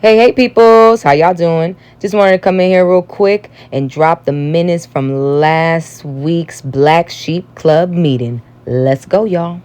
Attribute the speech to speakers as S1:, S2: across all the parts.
S1: Hey peoples, how y'all doing? Just wanted to come in here real quick and drop the minutes from last week's Black Sheep Club meeting. Let's go, y'all.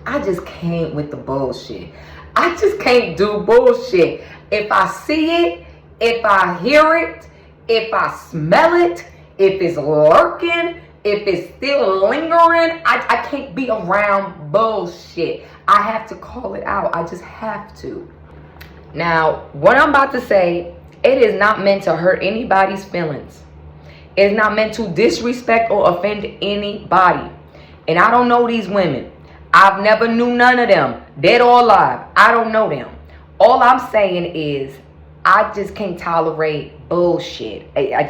S1: I just can't with the bullshit. I just can't do bullshit. If I see it, if I hear it, if I smell it, if it's lurking, if it's still lingering, I can't be around bullshit. I have to call it out. I just have to. Now, what I'm about to say, it is not meant to hurt anybody's feelings. It is not meant to disrespect or offend anybody. And I don't know these women. I've never knew none of them, dead or alive. I don't know them. All I'm saying is, I just can't tolerate bullshit. I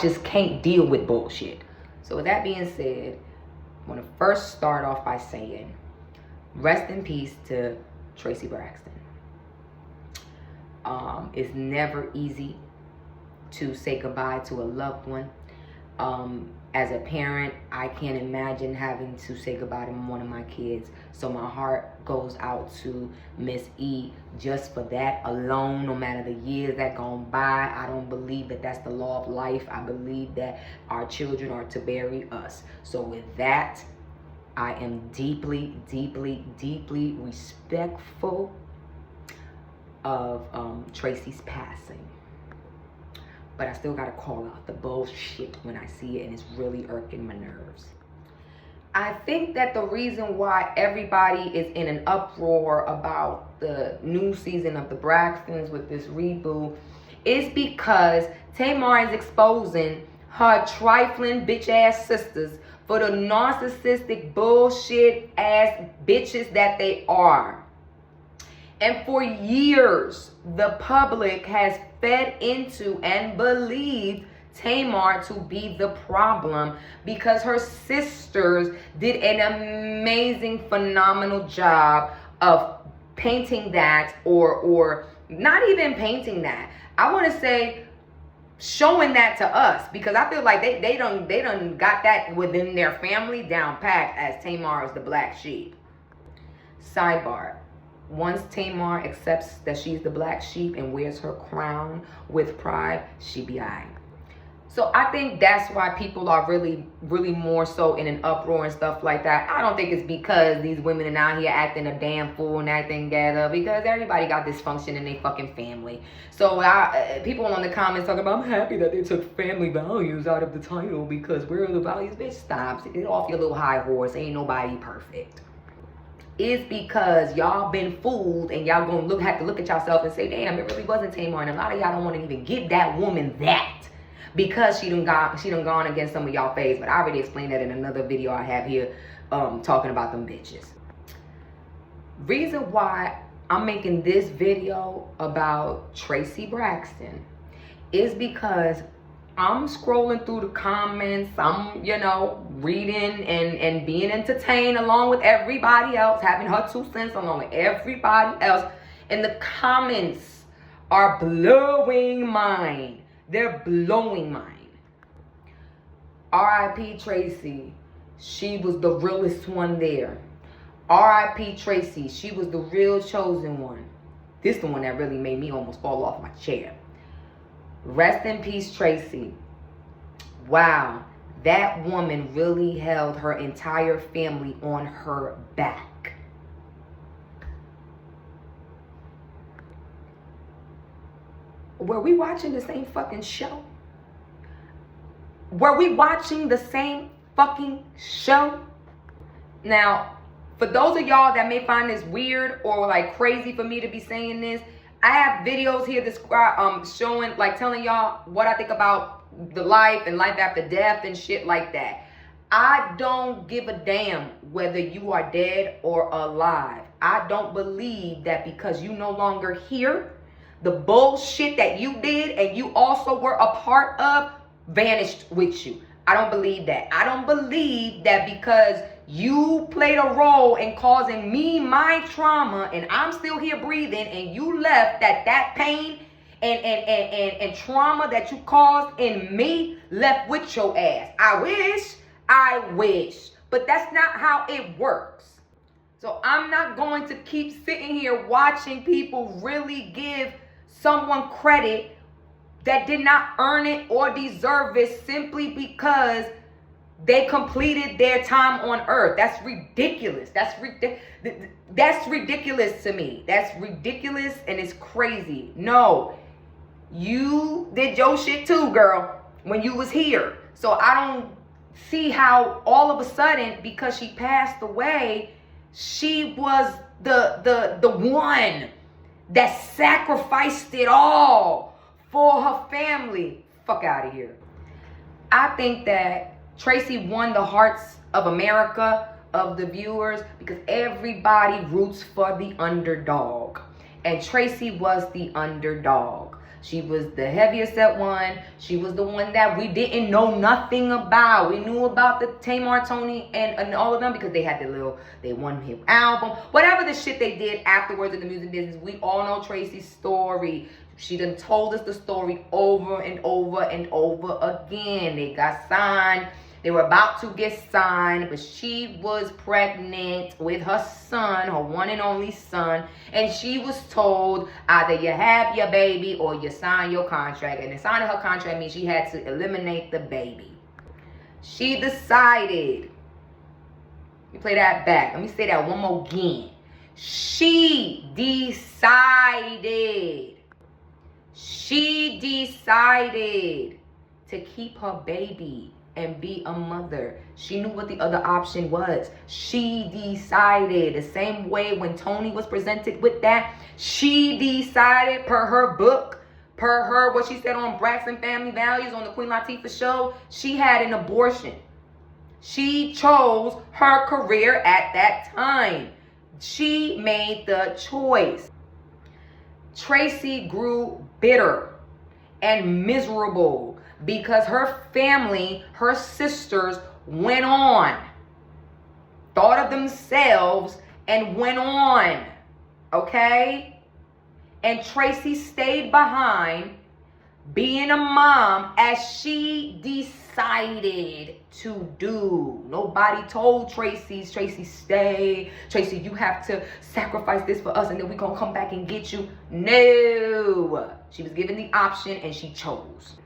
S1: just can't deal with bullshit. So with that being said, I want to first start off by saying, rest in peace to Traci Braxton. It's never easy to say goodbye to a loved one. As a parent, I can't imagine having to say goodbye to one of my kids. So my heart goes out to Miss E just for that alone. No matter the years that gone by, I don't believe that that's the law of life. I believe that our children are to bury us. So with that, I am deeply, deeply, deeply respectful of Traci's passing. But I still gotta call out the bullshit when I see it, and it's really irking my nerves. I think that the reason why everybody is in an uproar about the new season of the Braxtons with this reboot is because Tamar is exposing her trifling bitch ass sisters for the narcissistic bullshit ass bitches that they are. And for years, the public has fed into and believed Tamar to be the problem because her sisters did an amazing, phenomenal job of painting that, or not even painting that. I want to say showing that to us, because I feel like they done got that within their family down packed as Tamar is the black sheep. Sidebar. Once Tamar accepts that she's the black sheep and wears her crown with pride, she be alright. So I think that's why people are really, really more so in an uproar and stuff like that. I don't think it's because these women are out here acting a damn fool and acting together, because everybody got dysfunction in their fucking family. So people in the comments talking about, I'm happy that they took family values out of the title because where are the values? Bitch, stop. Get off your little high horse. Ain't nobody perfect. Is because y'all been fooled and y'all gonna have to look at yourself and say, damn, it really wasn't Tamar. And a lot of y'all don't want to even give that woman that because she done gone against some of y'all faves. But I already explained that in another video I have here talking about them bitches. Reason why I'm making this video about Traci Braxton is because I'm scrolling through the comments. I'm, reading and being entertained along with everybody else, having her 2 cents along with everybody else. And the comments are blowing mine. They're blowing mine. R.I.P. Traci. She was the realest one there. R.I.P. Traci. She was the real chosen one. This is the one that really made me almost fall off my chair. Rest in peace, Traci. Wow, that woman really held her entire family on her back. Were we watching the same fucking show? Were we watching the same fucking show? Now, for those of y'all that may find this weird or like crazy for me to be saying this, I have videos here showing, like, telling y'all what I think about the life and life after death and shit like that. I don't give a damn whether you are dead or alive. I don't believe that because you no longer here, the bullshit that you did and you also were a part of vanished with you. I don't believe that. I don't believe that because you played a role in causing me my trauma and I'm still here breathing and you left, that pain and trauma that you caused in me left with your ass. I wish. But that's not how it works. So I'm not going to keep sitting here watching people really give someone credit that did not earn it or deserve it simply because they completed their time on earth. That's ridiculous. That's ridiculous to me. That's ridiculous and it's crazy. No, you did your shit too, girl, when you was here. So I don't see how all of a sudden, because she passed away, she was the one that sacrificed it all for her family. Fuck out of here. I think that Traci won the hearts of America, of the viewers, because everybody roots for the underdog. And Traci was the underdog. She was the heaviest set one. She was the one that we didn't know nothing about. We knew about the Tamar, Tony, and all of them because they had they one hit album. Whatever the shit they did afterwards in the music business, we all know Traci's story. She done told us the story over and over and over again. They got signed. They were about to get signed, but she was pregnant with her son, her one and only son, and she was told either you have your baby or you sign your contract. And the signing her contract means she had to eliminate the baby. She decided. Let me play that back. Let me say that one more again. She decided to keep her baby and be a mother. She knew what the other option was. She decided the same way when Tony was presented with that. She decided per her book, per her what she said on Braxton Family Values on the Queen Latifah show, she had an abortion. She chose her career at that time. She made the choice. Traci grew bitter and miserable because her family, her sisters, went on, thought of themselves and went on, okay? And Traci stayed behind being a mom as she decided to do. Nobody told Traci, stay. Traci, you have to sacrifice this for us and then we're going to come back and get you. No. She was given the option and she chose.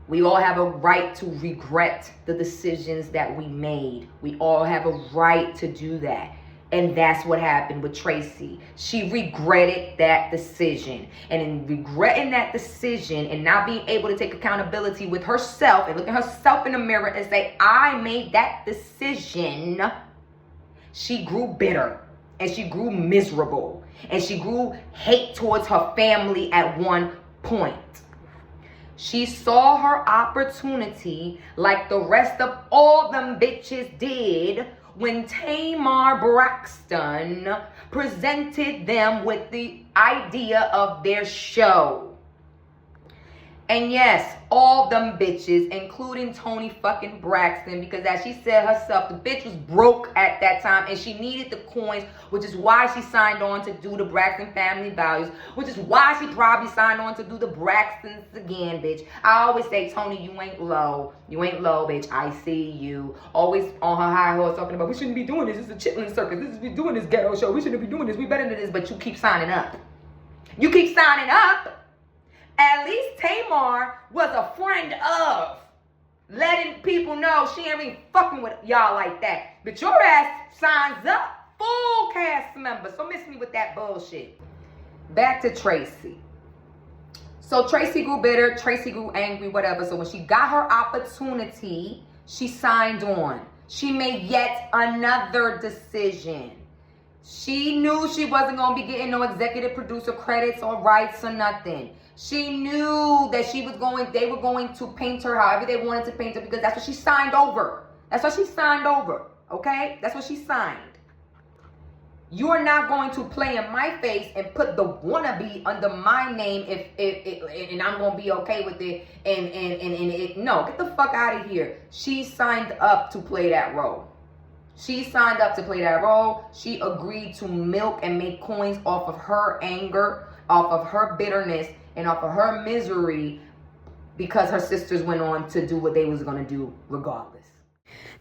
S1: We all have a right to regret the decisions that we made. We all have a right to do that. And that's what happened with Traci. She regretted that decision. And in regretting that decision and not being able to take accountability with herself and look at herself in the mirror and say, I made that decision, she grew bitter and she grew miserable and she grew hate towards her family at one point. She saw her opportunity like the rest of all them bitches did when Tamar Braxton presented them with the idea of their show. And yes, all them bitches, including Toni fucking Braxton, because as she said herself, the bitch was broke at that time and she needed the coins, which is why she signed on to do the Braxton Family Values, which is why she probably signed on to do the Braxtons again, bitch. I always say, Toni, you ain't low. You ain't low, bitch. I see you. Always on her high horse talking about, we shouldn't be doing this. This is a chitlin circus. We doing this ghetto show. We shouldn't be doing this. We better than this, but you keep signing up. You keep signing up. At least Tamar was a friend of letting people know she ain't really fucking with y'all like that. But your ass signs up, full cast member. So miss me with that bullshit. Back to Traci. So Traci grew bitter, Traci grew angry, whatever. So when she got her opportunity, she signed on. She made yet another decision. She knew she wasn't going to be getting no executive producer credits or rights or nothing. She knew that they were going to paint her however they wanted to paint her because that's what she signed over. That's what she signed over, okay? That's what she signed. You are not going to play in my face and put the wannabe under my name and I'm going to be okay with it. No, get the fuck out of here. She signed up to play that role. She signed up to play that role. She agreed to milk and make coins off of her anger, off of her bitterness, and off of her misery because her sisters went on to do what they was going to do regardless.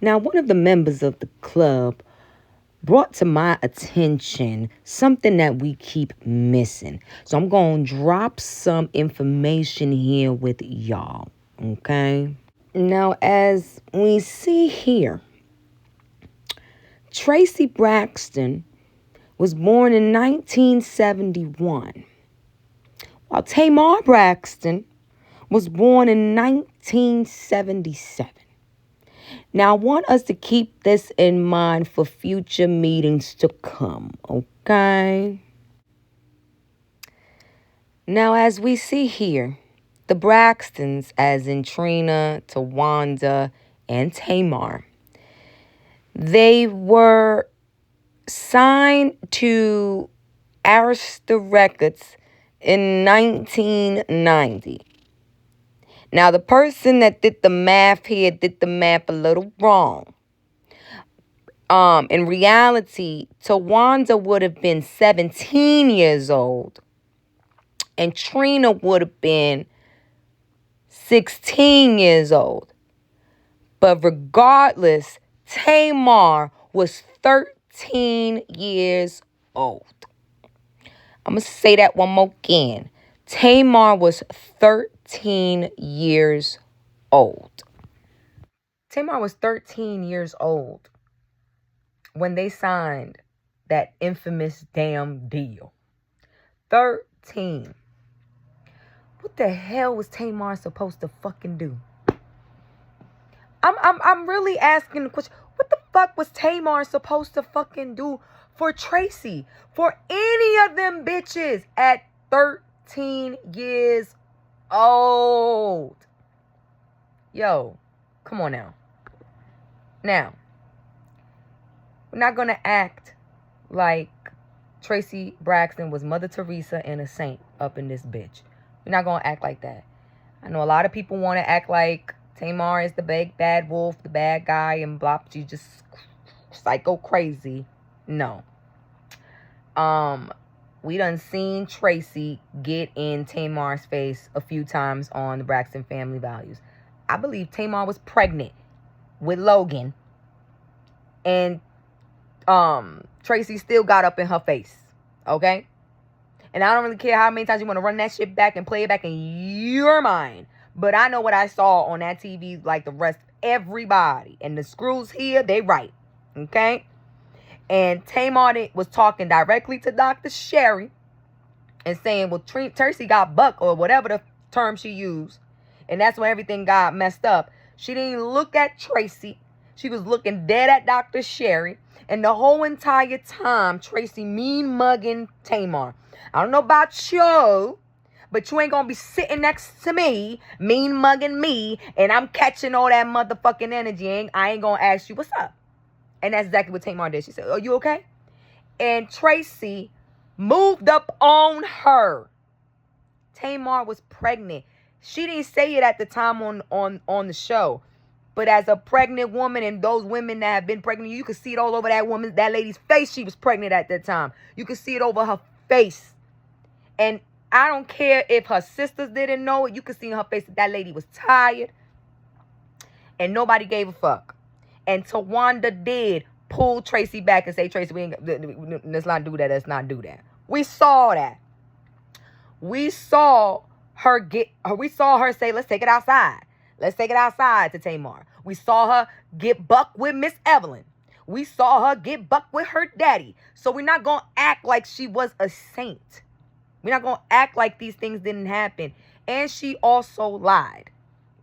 S1: Now, one of the members of the club brought to my attention something that we keep missing. So I'm going to drop some information here with y'all, okay? Now, as we see here, Traci Braxton was born in 1971, while Tamar Braxton was born in 1977. Now, I want us to keep this in mind for future meetings to come, okay? Now, as we see here, the Braxtons, as in Trina, Tawanda, and Tamar, they were signed to Arista Records in 1990. Now, the person that did the math here did the math a little wrong. In reality, Tawanda would have been 17 years old, and Trina would have been 16 years old. But regardless, Tamar was 13 years old. I'm going to say that one more again. Tamar was 13 years old. Tamar was 13 years old when they signed that infamous damn deal. 13. What the hell was Tamar supposed to fucking do? I'm really asking the question. What the fuck was Tamar supposed to fucking do for Traci? For any of them bitches at 13 years old? Yo, come on now. Now, we're not gonna act like Traci Braxton was Mother Teresa and a saint up in this bitch. We're not gonna act like that. I know a lot of people want to act like Tamar is the big bad wolf, the bad guy, and blah, she's just psycho crazy. No. We done seen Traci get in Tamar's face a few times on the Braxton Family Values. I believe Tamar was pregnant with Logan, and Traci still got up in her face. Okay? And I don't really care how many times you want to run that shit back and play it back in your mind. But I know what I saw on that TV like the rest of everybody. And the screws here, they right. Okay? And Tamar was talking directly to Dr. Sherry and saying, well, Traci got buck, or whatever the term she used. And that's when everything got messed up. She didn't look at Traci. She was looking dead at Dr. Sherry. And the whole entire time, Traci mean mugging Tamar. I don't know about you, but you ain't gonna be sitting next to me, mean mugging me, and I'm catching all that motherfucking energy. I ain't gonna ask you what's up. And that's exactly what Tamar did. She said, are you okay? And Traci moved up on her. Tamar was pregnant. She didn't say it at the time on the show. But as a pregnant woman, and those women that have been pregnant, you could see it all over that lady's face. She was pregnant at that time. You could see it over her face. And I don't care if her sisters didn't know it. You could see in her face that lady was tired. And nobody gave a fuck. And Tawanda did pull Traci back and say, Traci, let's not do that. Let's not do that. We saw that. We saw her say, let's take it outside. Let's take it outside to Tamar. We saw her get buck with Miss Evelyn. We saw her get buck with her daddy. So we're not going to act like she was a saint. We're not going to act like these things didn't happen. And she also lied.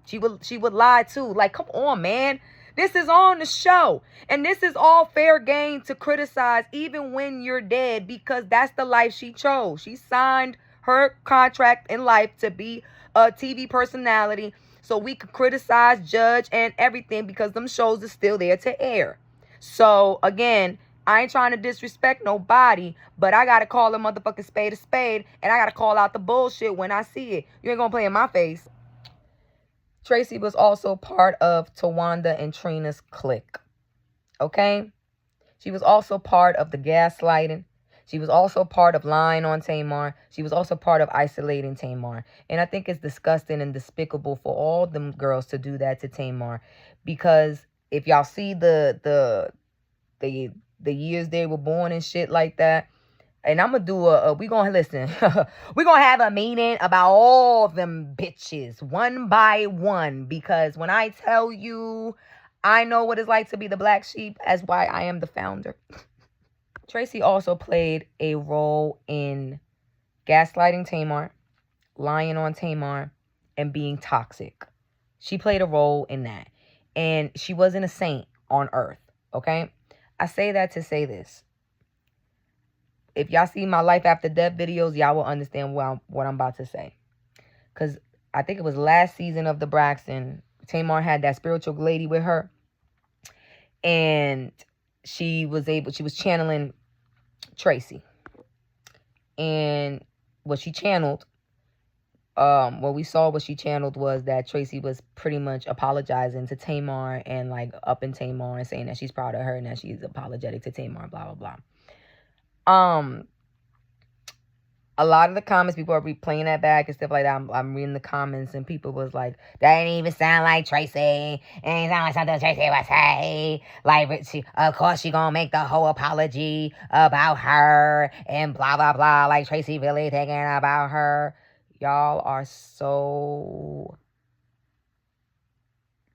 S1: She would lie too. Like, come on, man. This is on the show. And this is all fair game to criticize even when you're dead, because that's the life she chose. She signed her contract in life to be a TV personality so we could criticize, judge, and everything, because them shows are still there to air. So, again, I ain't trying to disrespect nobody, but I got to call a motherfucking spade a spade, and I got to call out the bullshit when I see it. You ain't going to play in my face. Traci was also part of Tawanda and Trina's clique. Okay? She was also part of the gaslighting. She was also part of lying on Tamar. She was also part of isolating Tamar. And I think it's disgusting and despicable for all them girls to do that to Tamar. Because if y'all see the the years they were born and shit like that. And I'm going to do we going to listen. We going to have a meeting about all them bitches one by one. Because when I tell you, I know what it's like to be the black sheep. That's why I am the founder. Traci also played a role in gaslighting Tamar, lying on Tamar, and being toxic. She played a role in that. And she wasn't a saint on earth. Okay? I say that to say this. If y'all see my life after death videos, y'all will understand what I'm about to say. Because I think it was last season of the Braxton, Tamar had that spiritual lady with her. And she was channeling Traci. And what she channeled, what she channeled was that Traci was pretty much apologizing to Tamar and like upping Tamar and saying that she's proud of her and that she's apologetic to Tamar, blah, blah, blah. A lot of the comments, people are replaying that back and stuff like that. I'm reading the comments and people was like, that ain't even sound like Traci. It ain't sound like something Traci would say. Like, of course she gonna make the whole apology about her and blah, blah, blah. Like, Traci really thinking about her. Y'all are so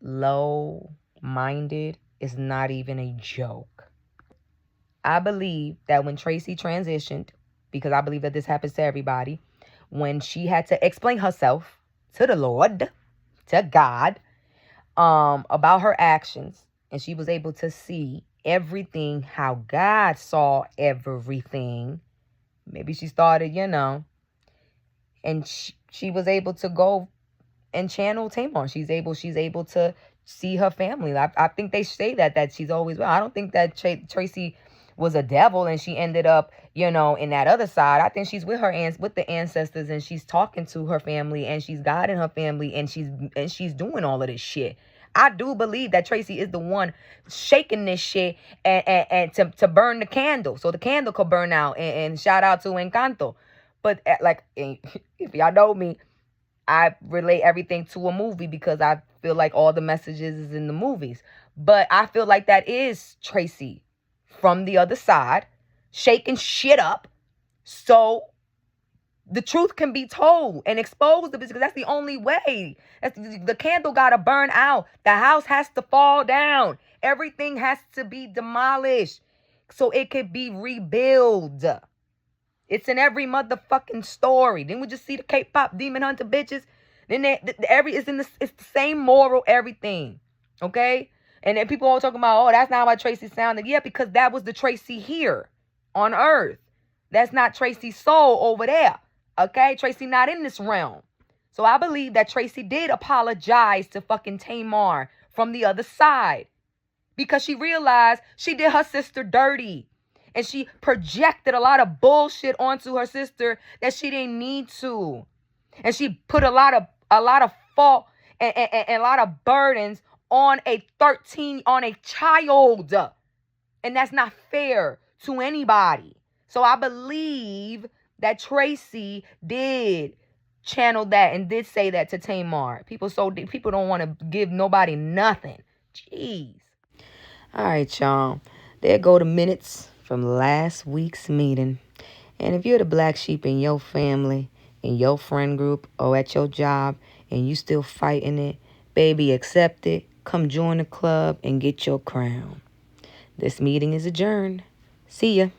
S1: low-minded. It's not even a joke. I believe that when Traci transitioned, because I believe that this happens to everybody, when she had to explain herself to the Lord, to God, about her actions, and she was able to see everything how God saw everything. Maybe she started, and she was able to go and channel Tamar. She's able to see her family. I think they say that she's always well. I don't think that Traci was a devil and she ended up, in that other side. I think she's with with the ancestors and she's talking to her family and she's guiding her family and she's doing all of this shit. I do believe that Traci is the one shaking this shit and to burn the candle so the candle could burn out and shout out to Encanto. But like, if y'all know me, I relate everything to a movie because I feel like all the messages is in the movies. But I feel like that is Traci from the other side, shaking shit up so the truth can be told and exposed because that's the only way. The candle got to burn out. The house has to fall down. Everything has to be demolished so it could be rebuilt. It's in every motherfucking story. Then we just see the K-pop demon hunter bitches. Then it's the same moral everything. Okay? And then people all talking about, oh, that's not how Traci sounded. Yeah, because that was the Traci here on earth. That's not Traci's soul over there. Okay? Traci not in this realm. So I believe that Traci did apologize to fucking Tamar from the other side. Because she realized she did her sister dirty. And she projected a lot of bullshit onto her sister that she didn't need to. And she put a lot of fault and a lot of burdens on a child. And that's not fair to anybody. So I believe that Traci did channel that and did say that to Tamar. People don't want to give nobody nothing. Jeez. All right, y'all. There go the minutes from last week's meeting. And if you're the black sheep in your family, in your friend group, or at your job, and you still fighting it, baby, accept it. Come join the club and get your crown. This meeting is adjourned. See ya.